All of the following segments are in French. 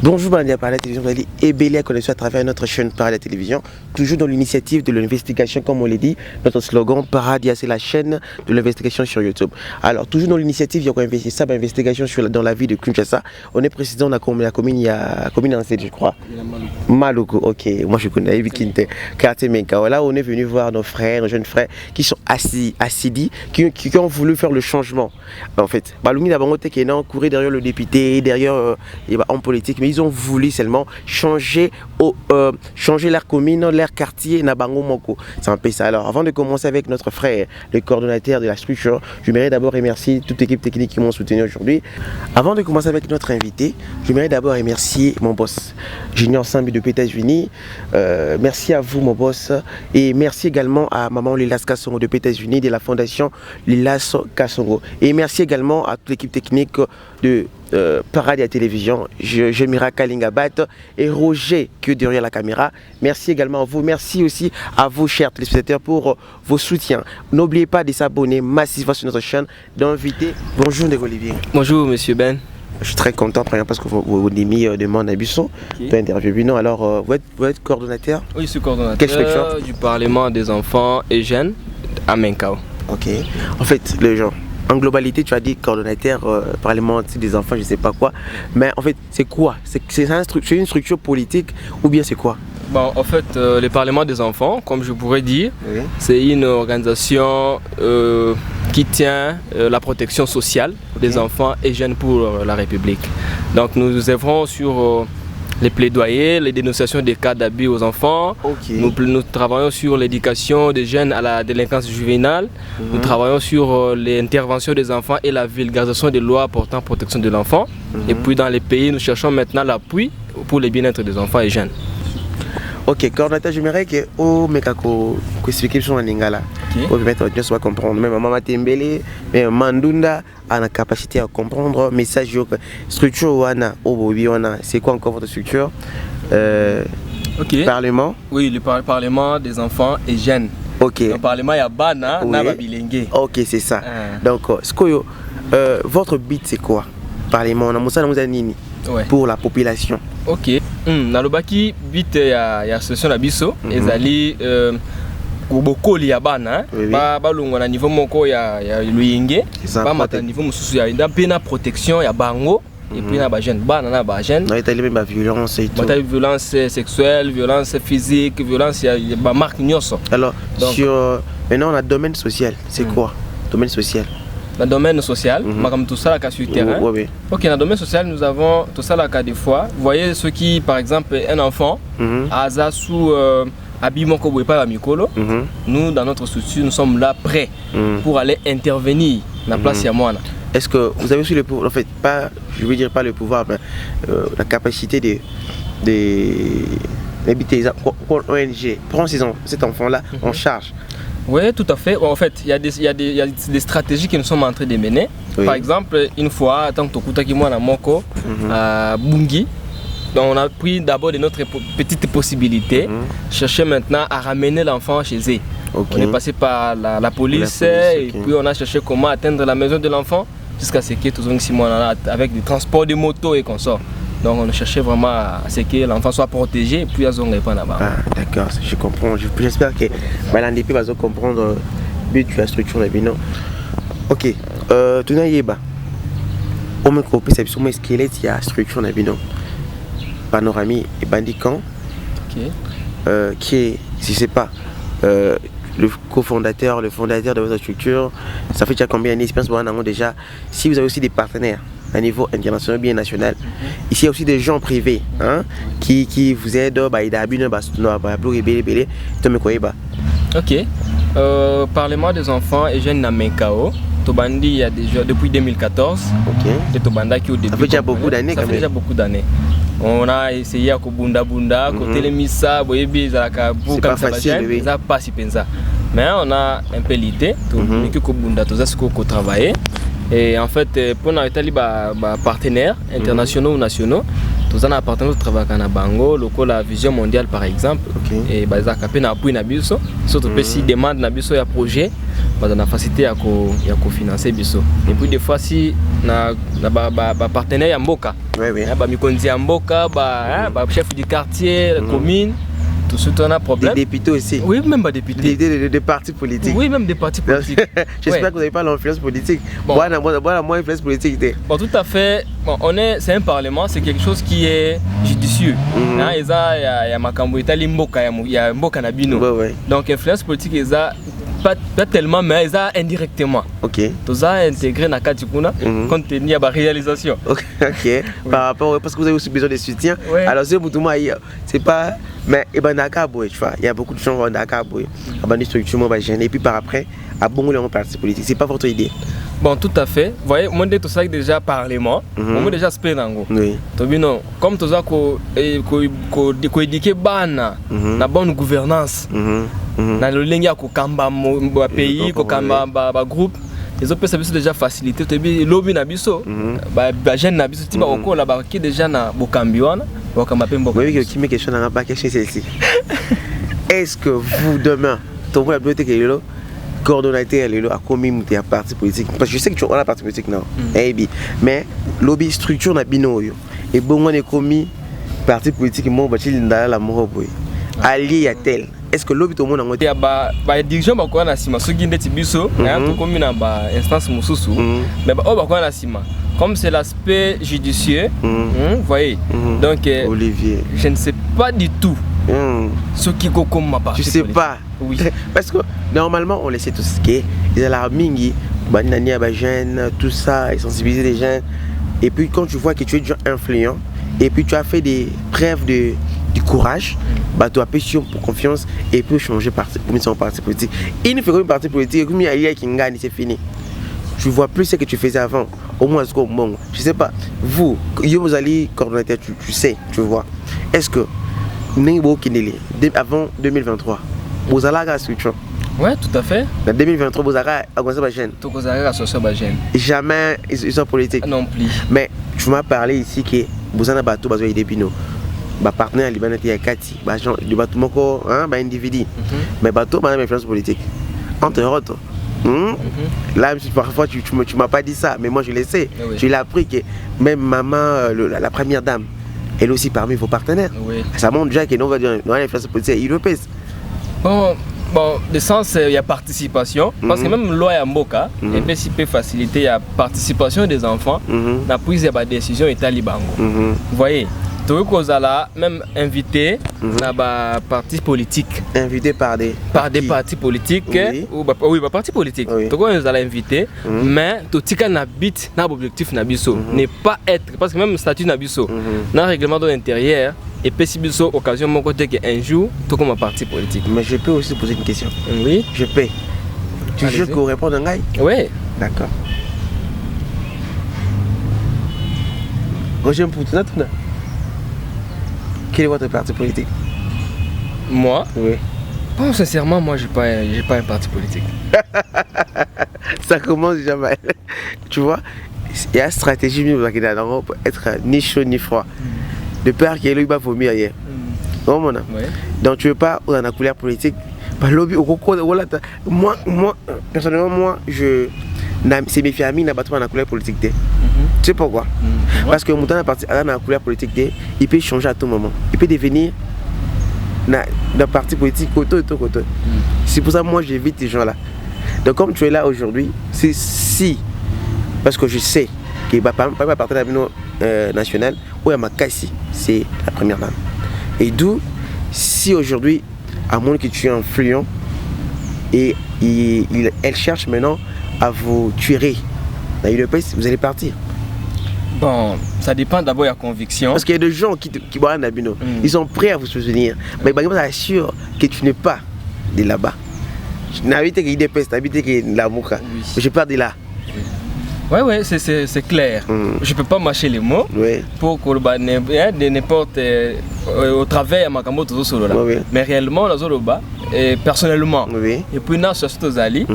Bonjour Bandia par la télévision, vous allez ébeler à connaître à travers notre chaîne par la télévision, toujours dans l'initiative de l'investigation, comme on l'a dit, notre slogan Paradia, c'est la chaîne de l'investigation sur YouTube. Alors, toujours dans l'initiative, il y a une investigation dans la vie de Kinshasa. On est président de la commune, il y a commune en je crois. Maluku, ok, moi je connais Vikinte, quartier Menka. Là, on est venu voir nos frères, nos jeunes frères qui sont assidis, qui ont voulu faire le changement. En fait, Baloumi Dabangote qui est couru derrière le député, derrière homme politique, mais ils ont voulu seulement changer leur commune, leur quartier, Nabango Moko. C'est un peu ça. Alors, avant de commencer avec notre frère, le coordonnateur de la structure, je voudrais d'abord remercier toute l'équipe technique qui m'ont soutenu aujourd'hui. Avant de commencer avec notre invité, je voudrais d'abord remercier mon boss, Junior Sambi depuis les États-Unis. Merci à vous, mon boss. Et merci également à maman Lilas Kassongo depuis les États-Unis, de la fondation Lilas Kassongo. Et merci également à toute l'équipe technique de Paradia Télévision, Jemira Kalingabat et Roger qui est derrière la caméra. Merci également à vous. Merci aussi à vous, chers téléspectateurs, pour vos soutiens. N'oubliez pas de s'abonner massivement sur notre chaîne, d'inviter. Bonjour, Olivier. Bonjour, monsieur Ben. Je suis très content, parce que vous demande à Busson pour interviewer. Non, alors, vous êtes coordonnateur? Oui, je suis coordonnateur du Parlement des enfants et jeunes à Menkao. Ok. En fait, les gens. En globalité, tu as dit coordonnateur parlement des enfants, je ne sais pas quoi. Mais en fait, c'est quoi? C'est une structure politique ou bien c'est quoi? Bon, en fait, le Parlement des enfants, comme je pourrais dire, oui, c'est une organisation qui tient la protection sociale des enfants et jeunes pour la République. Donc nous œuvrons sur les plaidoyers, les dénonciations des cas d'abus aux enfants. Nous travaillons sur l'éducation des jeunes à la délinquance juvénile. Nous travaillons sur l'intervention des enfants et la vulgarisation des lois portant protection de l'enfant. Et puis dans les pays, nous cherchons maintenant l'appui pour le bien-être des enfants et jeunes. Ok, coordinateur, j'aimerais que vous expliquiez sur la lingala. Pour permettre aux gens de comprendre. Même Maman Tembele, même Mandunda a la capacité à comprendre le message. Structure, c'est quoi encore votre structure? Parlement? Oui, le Parlement des enfants et jeunes. Ok. Le Parlement, il y a Bana, Naba Bilengue. Ok, c'est ça. Donc, votre but, c'est quoi? Parlement, on a Nini pour la population. Ok. Nalobaki, but ya association la biso, ezali beaucoup li yabana, ba longo na niveau moko ya luyenge, ba mata niveau mususu ya ndapena protection ya bango et puis na ba jeune, ba na ba jeune. Na itali même violence et tout. Violence sexuelle, violence physique, violence ya ba marque nyoso. Alors sur maintenant le domaine social, c'est quoi? Domaine social. Dans le domaine social, comme tout ça, sur le terrain. Ok, dans le domaine social, nous avons tout ça des fois. Vous voyez ceux qui, par exemple, un enfant, Aza sous habillement comme pas Mikolo, nous, dans notre structure, nous sommes là prêts pour aller intervenir dans la place Yamouana. Est-ce que vous avez aussi le pouvoir, en fait, pas, je veux dire pas le pouvoir, mais la capacité d'habiter ONG, prendre cet enfant-là en charge? Oui, tout à fait. En fait, il y a des stratégies que nous sommes en train de mener. Par exemple, une fois, tant que tu as Moko, à Bungi, on a pris d'abord de notre petite possibilité, chercher maintenant à ramener l'enfant chez eux. On est passé par la police et puis on a cherché comment atteindre la maison de l'enfant jusqu'à ce que tout le monde avec des transports de moto et consorts. Donc on cherchait vraiment à ce que l'enfant soit protégé et puis à zone pas là-bas. Ah d'accord, je comprends. J'espère que l'ANDP va comprendre le but de la structure de Bino. Ok, tu n'as pas. On me coupe c'est sur mon squelette il y a structure de Bino. Panorami et Bandican. Qui est, si c'est pas le cofondateur, le fondateur de votre structure. Ça fait déjà combien d'années déjà? Si vous avez aussi des partenaires à niveau international, bien national. Ici, il y a aussi des gens privés qui vous aident. Ok. Parlement des enfants et jeunes à Menkao. Tobandi, il y a déjà depuis 2014. Ok. De Tobanda qui au début. Ça fait déjà beaucoup d'années. Ça fait déjà beaucoup d'années. On a essayé à Kobunda Bunda, côté les Missa, Boyebi, Zaka, c'est pas facile, ça pas si pensa. Mais on a un peu l'idée, tout que Kobunda, tout ça, ce qu'on travaille. Et en fait, pour nous, les partenaires internationaux ou nationaux, tous en appartenant au travail à Bango, la vision mondiale par exemple, et ils ont capé appui Nabiso, surtout si demande Nabiso un projet, ils ont facilité à financer Biso. Et puis des fois si na partenaire Mboka, Mikondi Mboka, chef du quartier, commune. Tout ce temps, on a problème. Des députés aussi. Oui, même des députés. Des partis politiques. Oui, même des partis politiques. J'espère que vous n'avez pas l'influence politique. Bon. Moi, influence politique. Bon, tout à fait. Bon, c'est un parlement, c'est quelque chose qui est judicieux. Il y a Makambo, il y a Mboka Nabino. Donc, influence politique, il y a pas tellement, mais ils ont indirectement. Ok. Tout ça intégré dans le cadre compte tenu de la réalisation. Ok. Par rapport, parce que vous avez aussi besoin de soutien. Alors, c'est pas. Mais tu vois, il y a beaucoup de gens qui ont des structures, et puis par après, à bon les partis politiques. C'est pas votre idée. Bon, tout à fait. Vous voyez, moi, tout ça déjà parlement, moi déjà spé nango. Oui. Comme tout ça qu'on éduqué la bonne gouvernance. Dans le ligne ko kamba pays, ko kamba groupe. Les autres services déjà facilité. Tu as lobby na biso, jeune na biso, tu vas encore là-bas qui déjà na bokambiwana. Oui, qui me question dans la question celle-ci. Est-ce que vous demain, ton la bibliothèque est là, coordonnateur est là, à combien de partis politiques? Parce que je sais que tu as la parti politique non. Mais lobby structure na bino yo. Et bon on est commis parti politique mon bâti dans la mort boy. Allié à tel. Est-ce que lobby tout le monde en côté ba dirigeant ba ko na sima so ginde tibiso na to commis na ba instance mususu mais ba ba ko na sima. Comme c'est l'aspect judicieux, vous voyez. Donc, Olivier, je ne sais pas du tout ce qui est comme ma partie. Tu sais pas? Oui. Parce que normalement, on laissait tout ce qui est. Ils ont la mingi, banania, jeunes, tout ça, et sensibiliser les jeunes. Et puis, quand tu vois que tu es déjà influent, et puis tu as fait des preuves du courage, tu as passion pour confiance, et puis changer de parti politique. Il ne fait qu'une partie politique, comme il y a qui gagne, c'est fini. Tu vois plus ce que tu faisais avant. Au moins, bon, je sais pas. Vous allez coordonnateur, tu sais, tu vois. Est-ce que avant 2023, vous allez à la structure? Oui, tout à fait. En 2023, vous allez à la chaîne. Jamais ils sont politiques. Non plus. Mais tu m'as parlé ici que vous avez un bateau, vous avez des pinots. Bah partenaire Liban était à Kati, bah genre du bateau moko, bah individu. Mais bateau, bah influence politique. Entre autres. Là, parfois tu m'as pas dit ça, mais moi je le sais. Oui. Je l'ai appris que même maman, la première dame, elle aussi parmi vos partenaires. Oui. Ça montre déjà que nous va dire l'influence politique européenne. Bon, de sens il y a participation, parce que même loi à Mboka, elle peut faciliter la participation des enfants, la prise de décision est talibango. Vous voyez. Tout même invité dans les partis politiques. Invité par des partis politiques. Oui, par partis politiques. Donc on nous a invité, mais tout ce qu'on habite dans l'objectif Nabiso n'est pas être, parce que même le statut Nabiso, dans le règlement de l'intérieur, et puis si Biso occasion mon côté qu'un jour, tout comme un parti politique. Mais je peux aussi poser une question. Oui. Je peux. Tu jures qu'on répond en gaï? Oui. D'accord. Roger Mpoutna, quel est votre parti politique? Moi? Oui. Bon, sincèrement, moi, j'ai pas un parti politique. Ça commence jamais. Tu vois, il y a une stratégie pour être ni chaud ni froid. De peur qu'il y ait le vomir ailleurs. Donc tu veux pas dans la couleur politique. Moi, personnellement, c'est mes familles qui dans la couleur politique. Tu sais pourquoi? Parce que mon temps dans la couleur politique, il peut changer à tout moment. Il peut devenir d'un parti politique côté. C'est pour ça que moi j'évite ces gens-là. Donc comme tu es là aujourd'hui, c'est si, parce que je sais que ma partenaire national, où ma Kassi, c'est la première dame. Et d'où, si aujourd'hui, à moins que tu es influent, et elle cherche maintenant à vous tuer, vous allez partir. Bon, ça dépend d'abord de la conviction. Parce qu'il y a des gens qui boivent un abino, ils sont prêts à vous soutenir. Mais je t'assure que tu n'es pas de là-bas. Je n'habite que l'IDPS, je n'habite que la Mouka. Je pars de là. Oui, c'est clair. Je ne peux pas mâcher les mots pour que n'importe au travers de ma camote solo là. Mais réellement, la Zoloba, personnellement, et puis là, sur Zali,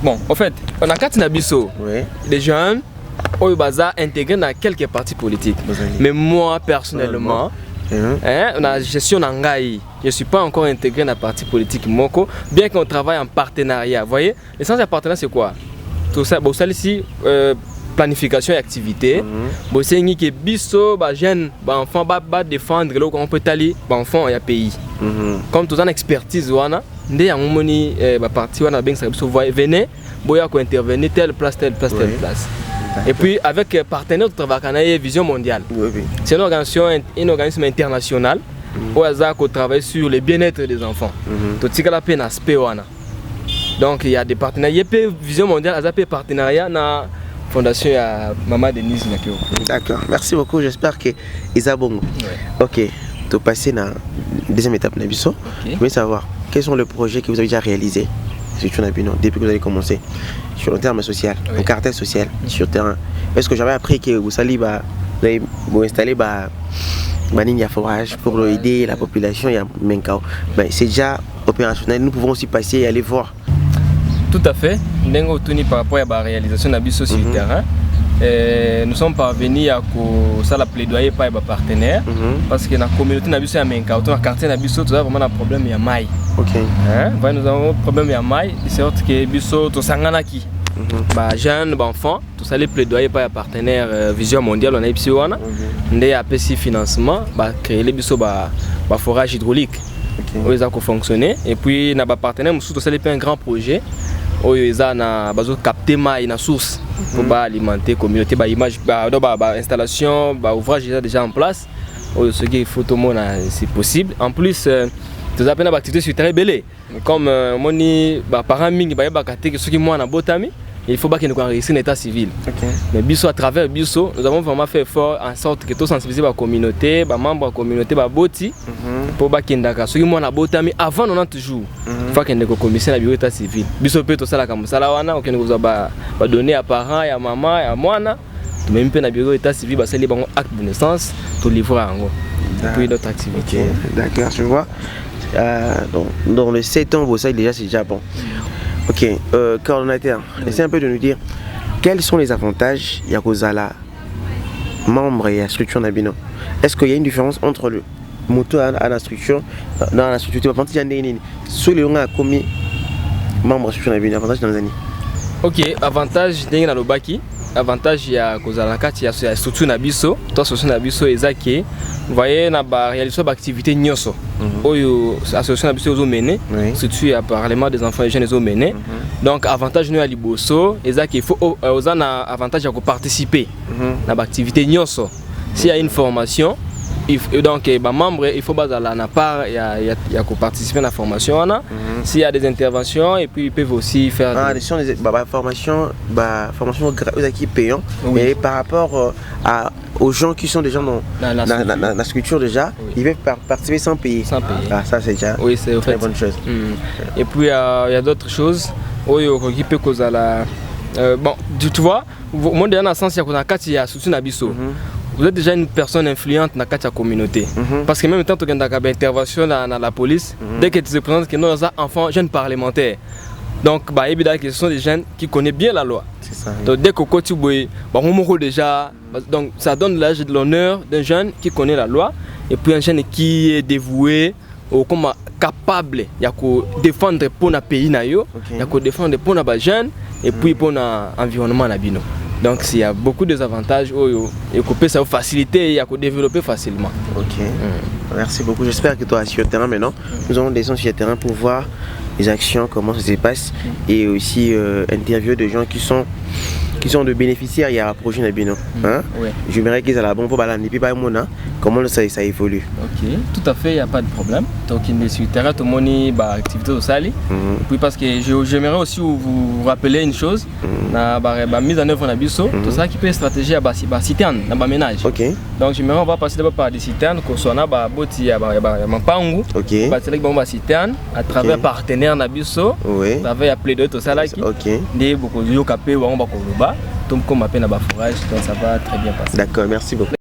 bon, en fait, on a 4 nabiso, des jeunes, au baza intégré dans quelques partis politiques. Mais moi personnellement, la gestion d'Angaï, je ne suis pas encore intégré dans la parti politique Moko, bien qu'on travaille en partenariat. Vous voyez, l'essence du partenariat c'est quoi? Tout ça, bon, ça ici, planification et activité. Bon, c'est une qui est biso, jeune, enfant, défendre là où on peut aller, enfant et pays. Comme tout en expertise, wana, dès un moment ni parti wana bien ça venez, boya ko intervenir telle place. Et puis avec partenaire de travail Vision Mondiale. C'est une organisation internationale où on travaille sur le bien-être des enfants. Tout ce qu'on appelle aspect wana. Donc il y a des partenariats. Vision Mondiale a des partenariats na fondation à Maman Denise Nakio. D'accord. Merci beaucoup. J'espère que Isabongo. Ok. Tu passer dans la deuxième étape Nabiso. Je veux savoir quels sont les projets que vous avez déjà réalisés depuis que vous avez commencé sur le terme social, le caractère social sur le terrain. Est-ce que j'avais appris que vous allez installer un forage pour aider la population et c'est déjà opérationnel. Nous pouvons aussi passer et aller voir. Tout à fait. Par rapport à la réalisation de Nabiso sur le terrain. Nous sommes parvenus à ça la plaidoyer par les partenaires parce que dans la communauté Nabiso ya Menka, dans le quartier Nabiso, nous avons vraiment un problème de maille. Nous avons un problème de maille, de sorte que Nabiso to sanganaki. Jeunes, enfants, tout ça les plaidoyer par les partenaires Vision Mondiale, on a ici wana. Ndé a PC financement, créer les biso forage hydraulique. Où ils ont fonctionné et puis na partenaire nous tout ça un grand projet. Ils ont capté la source pour alimenter la communauté, image, installation, ouvrage déjà en place. Ce qui est photo, c'est possible. En plus, nous avons des activités sur terrain belé. Comme les parents il faut que nous enregistrions l'état civil. Mais biso à travers biso, nous avons vraiment fait effort en sorte que tout sensibiliser la communauté, les membres de la communauté, les boti, pour que nous moi na botami avant 90 jours. Il faut que nous commissions la bureau d'état civil. Biso peut tout ça là comme ça là wana, que nous va donner à parents, à maman, à moi na. Même peu na bureau d'état civil, c'est les bons actes de naissance, tout livrer en gros. Puis notre activité. D'accord, je vois. Dans les 7 ans, ça déjà c'est déjà bon. Ok, coordonnateur, essayez un peu de nous dire quels sont les avantages Yakozala, membre et la structure Nabino. Est-ce qu'il y a une différence entre le moto à la structure, dans la structure, sur les gens à commis membre de la structure Nabino, avantage dans les années? Ok, avantage dans le baki. Avantage ya kozala kati ya structure na biso, to structure na biso ezaki, vous voyez na ba réalisation d'activité nyoso. Oyo association na biso zo mené, surtout ya parlement des enfants et jeunes zo mené. Donc avantage nous ya liboso, ezaki il faut ozana avantage ya ko participer na ba activité nyoso. S'il y a une formation, donc les membres il faut la part il y a participer à la formation s'il y a des interventions et puis ils peuvent aussi faire formation qui payant mais par rapport aux gens qui sont déjà dans la structure déjà ils peuvent participer sans payer. Ça c'est déjà c'est une très bonne chose. Et puis il y a d'autres choses qui peut causer la bon tu vois moi dans le sens il y a surtout Nabiso. Vous êtes déjà une personne influente dans la communauté. Parce que même quand tu as une intervention dans la police, dès que tu te présentes que nous sommes enfants, jeunes parlementaires. Donc, ce sont des jeunes qui connaissent bien la loi. Donc, dès que tu es déjà, donc ça donne l'âge de l'honneur d'un jeune qui connaît la loi et puis un jeune qui est dévoué ou comme capable de défendre pour le pays, de défendre pour les jeunes et puis pour l'environnement. Donc il y a beaucoup d'avantages et qu'on peut ça faciliter et développer facilement. Ok. Merci beaucoup. J'espère que toi sur le terrain maintenant. Nous allons descendre sur le terrain pour voir les actions, comment ça se passe et aussi interviewer des gens qui sont de bénéficiaires il y a un projet Nabino. J'aimerais qu'ils aient la bonne pour balancer puis pas mon comment ça évolue. Ok, tout à fait, il n'y a pas de problème. Donc il est sur le terrain tout le monde est activité au sali. Puis parce que j'aimerais aussi vous rappeler une chose, la mise en œuvre Nabiso, tout ça qui peut être stratégie à citerne, dans ménage. Ok. Donc j'aimerais on va passer d'abord par des citernes qu'on soit na boti ya mampangu. Ok. C'est là que on va citerne à travers partenaires Nabiso. Oui. À travers plaidoyer tout ça là qui. Ok. Des beaucoup de capé ou on va koloba. Comme appelle à forage, donc ça va très bien passer. D'accord, merci beaucoup.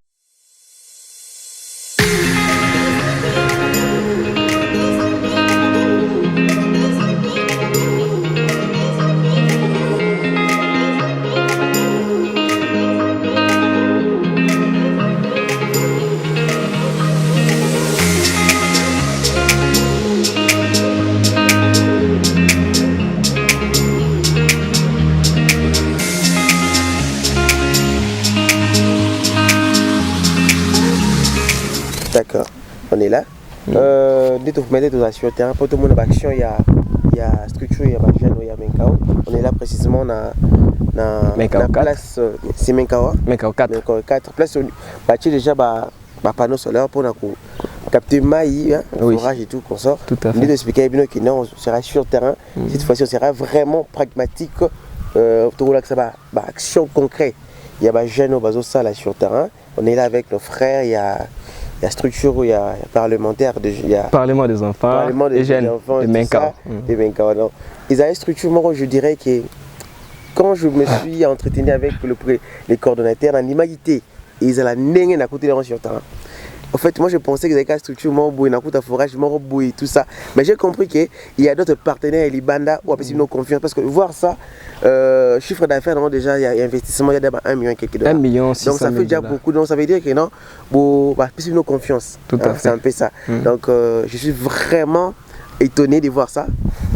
D'accord, on est là. Dès que vous mettez sur le terrain, pour tout le monde action, il y a structure, il y a jeune, il y a Menkao. On est là précisément dans la place, c'est Menkao. Menkao 4. Menkao 4. Place, tu as déjà un panneau solaire pour capter maïs, forage et tout, qu'on sort. Tout à fait. On dit d'expliquer que non, on sera sur le terrain. Cette fois-ci, on sera vraiment pragmatique. Tout là que ça va, action concrète. Il y a des jeunes au ça là sur le terrain. On est là avec nos frères. Il y a structure, il y a parlementaire, il y a Parlement des enfants, Parlement des jeunes enfants, des Menkao. Ils ont une structure, moi je dirais que quand je me suis entretenu avec les coordonnateurs en imagité, ils ont la nengue à côté de sur le terrain. En fait, moi je pensais qu'ils avaient une structure, un forage, tout ça. Mais j'ai compris qu'il y a d'autres partenaires, les bandas, ou après nos confiance. Parce que voir ça, chiffre d'affaires, déjà, il y a investissement, il y a d'abord 1 million quelques dollars. 1 million 600 donc ça fait déjà beaucoup. Donc ça veut dire que non, plus nos confiance. Tout à fait. C'est un peu ça. Donc je suis vraiment étonné de voir ça.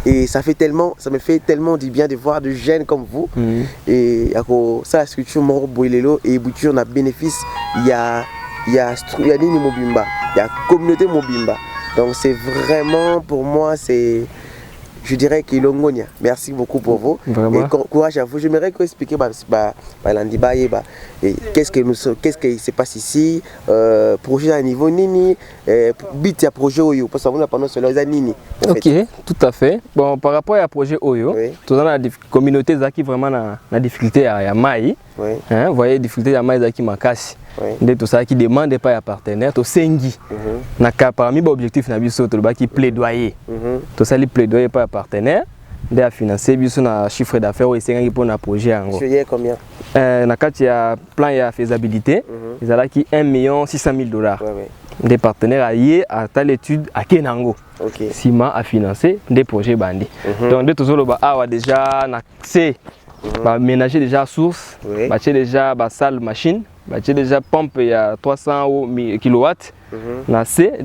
Et ça me fait tellement du bien de voir de jeunes comme vous. Et ça, la structure Moro Boilelo et Bouture, on a bénéfice. Il y a Nini Mobimba, il y a communauté Mobimba. Donc c'est vraiment pour moi, je dirais qu'il Longonia. Merci beaucoup pour vous. Vraiment. Et courage à vous. J'aimerais que vous expliquiez qu'est-ce qui se passe ici, projet à niveau Nini, bit à projet Oyo, parce que vous n'avez pas sur les Nini. Ok, tout à fait. Bon, par rapport à projet Oyo, tout la communauté qui vraiment la difficulté à Maï. Vous voyez, difficulté à Maï qui m'a cassé. Tout ça qui demande pas à partenaire, tout sengi. Parmi les objectifs, qui plaidoyer. Tout ça, les plaidoyer pas à partenaire, de financer un chiffre d'affaires et c'est pour un projet. Combien? Il y a plan et faisabilité, ils ont qui 1 600 000 $. Des partenaires à telle étude à Kenango. Sima a financé des projets bandits. Donc, déjà accès. Ménager déjà source, déjà salle machine, déjà pompe il y a 300 kW,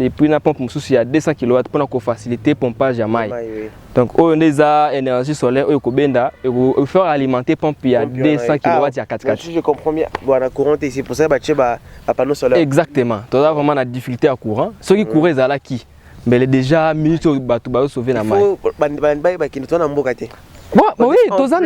et puis la pompe il y a 200 kW pour faciliter le pompage à maille. Donc on a énergie solaire il faut alimenter pompe il y a 200 kW il y a 4x4. Si je comprends bien, la courant ici pour ça un panneau solaire. Exactement. Tu as vraiment la difficulté à courant. Ceux qui courent ils qui mais déjà minutes au sauver la maille. Oui, Toza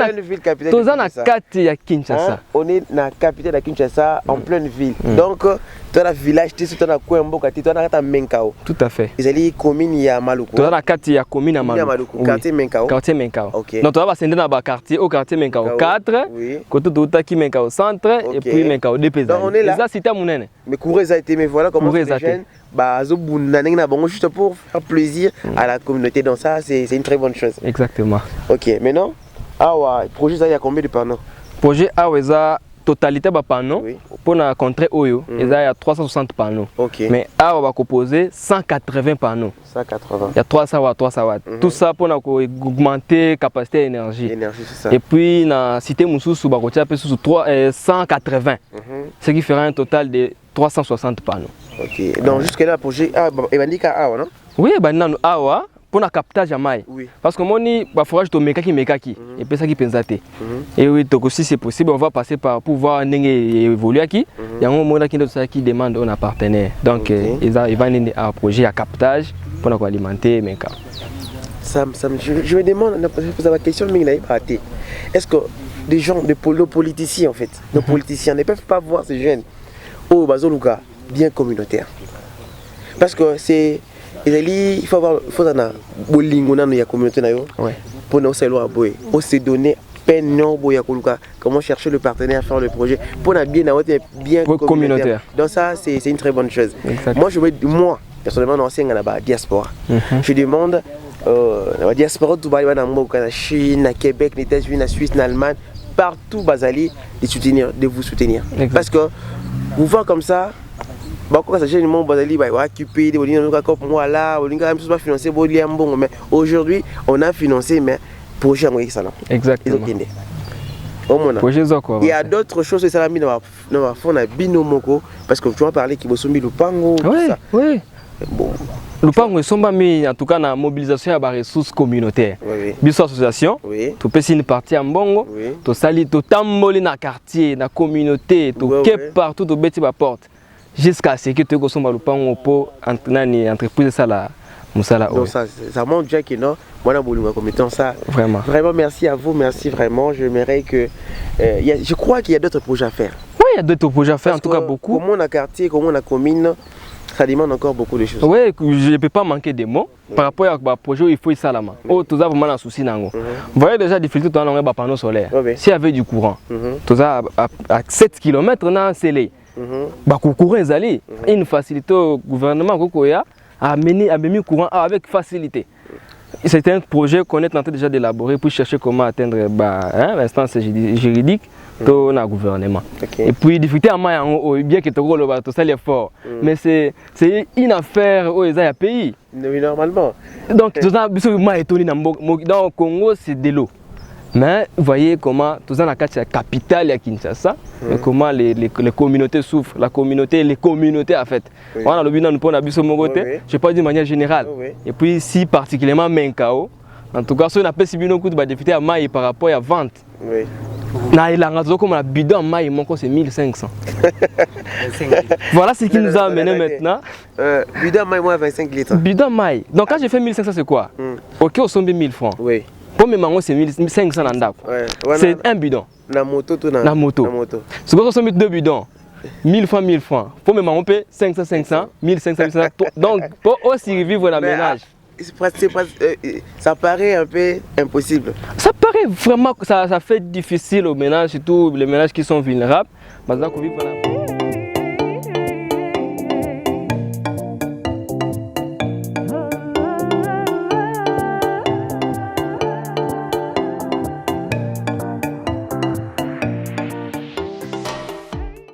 na carte ya Kinshasa. On est dans la capitale de Kinshasa en pleine ville. Donc, tu as un village, tu as un Kwemboka, tu as un Menkao. Tout à fait. Ils ont commune à Maluku. Tu as la carte ya commune à Maluku. Quartier Menkao. Quartier Menkao. Ok. Donc, tu vas passer dans le quartier au quartier Menkao 4, côté de qui Menkao centre et puis Menkao DPZ. Donc, on est là. C'est à Mounene. Mais Kouré a été, mais voilà comment les jeunes. Juste pour faire plaisir à la communauté. Donc ça, c'est une très bonne chose. Exactement. Ok, maintenant, le projet, il y a combien de panneaux? Projet Awa, totalité de panneaux. Pour la contrée Oyo, il y a 360 panneaux. Mais Awa va composer 180 panneaux. 180. Il y a 300 watts, 300 watts. Tout ça pour augmenter la capacité d'énergie. Et puis, dans la cité Moussou, il y a 180. Ce qui fera un total de 360 panneaux. Ok, donc jusque-là, le projet Awa, non? Oui, Awa pour le captage à maille. Parce que moi, il forage de Mekaki. Et puis ça qui pense à te. Et oui, donc si c'est possible, on va passer par pour voir évoluer qui. Il y a un moment qui demande un partenaire. Donc, il va y avoir un projet à captage pour alimenter Meka. Je me demande, la question est-ce que des gens, nos politiciens en fait, nos politiciens ne peuvent pas voir ces jeunes au Bazoluka bien communautaire? Parce que c'est il faut avoir la communauté pour nous se donner peine comment chercher le partenaire à faire le projet pour bien communautaire. Donc ça c'est une très bonne chose. Moi personnellement dans la diaspora, je demande la diaspora tout en Chine, à Québec, aux États-Unis, en Suisse, en Allemagne, partout Bazali de vous soutenir. Parce que vous voir comme ça. Aujourd'hui, on a financé, mais projet exactement. Il y a d'autres choses que parce que tu as parlé qui vont le pango. Oui. Le pango est en tout cas la mobilisation des ressources communautaires. Bis association, tu peux une partie en bongo, tu sali, tu tamboli dans quartier, dans communauté, tu partout, tu bêtis la porte. jusqu'à ce que tu aies un peu entreprise ça là. Donc ça montre déjà que non, moi comme étant ça. Vraiment. Vraiment merci à vous, merci vraiment. J'aimerais que, je crois qu'il y a d'autres projets à faire. Oui, il y a d'autres projets à faire, en tout cas beaucoup. Comment on a quartier, comment on a commune, ça demande encore beaucoup de choses. Oui, je ne peux pas manquer de mots. Par rapport à projet, il faut y aller. Oh, tout ça vraiment un souci. Vous voyez déjà des filtres dans les panneaux solaires. S'il y avait du courant, tout ça à 7 km, on a un scellé. Courant est allé. Une facilité au gouvernement à amener le courant avec facilité. C'est un projet qu'on est en train déjà d'élaborer pour chercher comment atteindre l'instance juridique dans le gouvernement. Et puis, difficulté à moi, bien que tout ça est fort. Mais c'est une affaire où ils ont un pays. Normalement. Donc, tout ça, dans le Congo, c'est de l'eau. Mais vous voyez comment tout ça, la capitale à Kinshasa, comment les communautés souffrent, la communauté et les communautés en fait. On a le bilan nous prendre je ne sais pas de manière générale. Et puis si particulièrement Menkao, en tout cas, si on appelle si bien coup de député à Maï par rapport à la vente. Comme la bidon à Maï, c'est 1500. Voilà ce qui nous a amené maintenant. Bidon à Maï, moi 25 litres. Bidon à Maï. Donc quand j'ai fait 1500, c'est quoi? Ok, on sommet 1000 francs. Oui. Pour mes mamans, c'est 1500 d'andap. C'est un bidon. La moto, tout la moto. C'est pour ça qu'on met 2 bidons. 1000 francs, 1000 francs. Pour mes mamans, on paye 500, 500, 1500, 1500. Donc, pour aussi vivre la ménage. Ça paraît un peu impossible. Ça paraît vraiment, ça fait difficile aux ménages, surtout les ménages qui sont vulnérables. Maintenant qu'on vit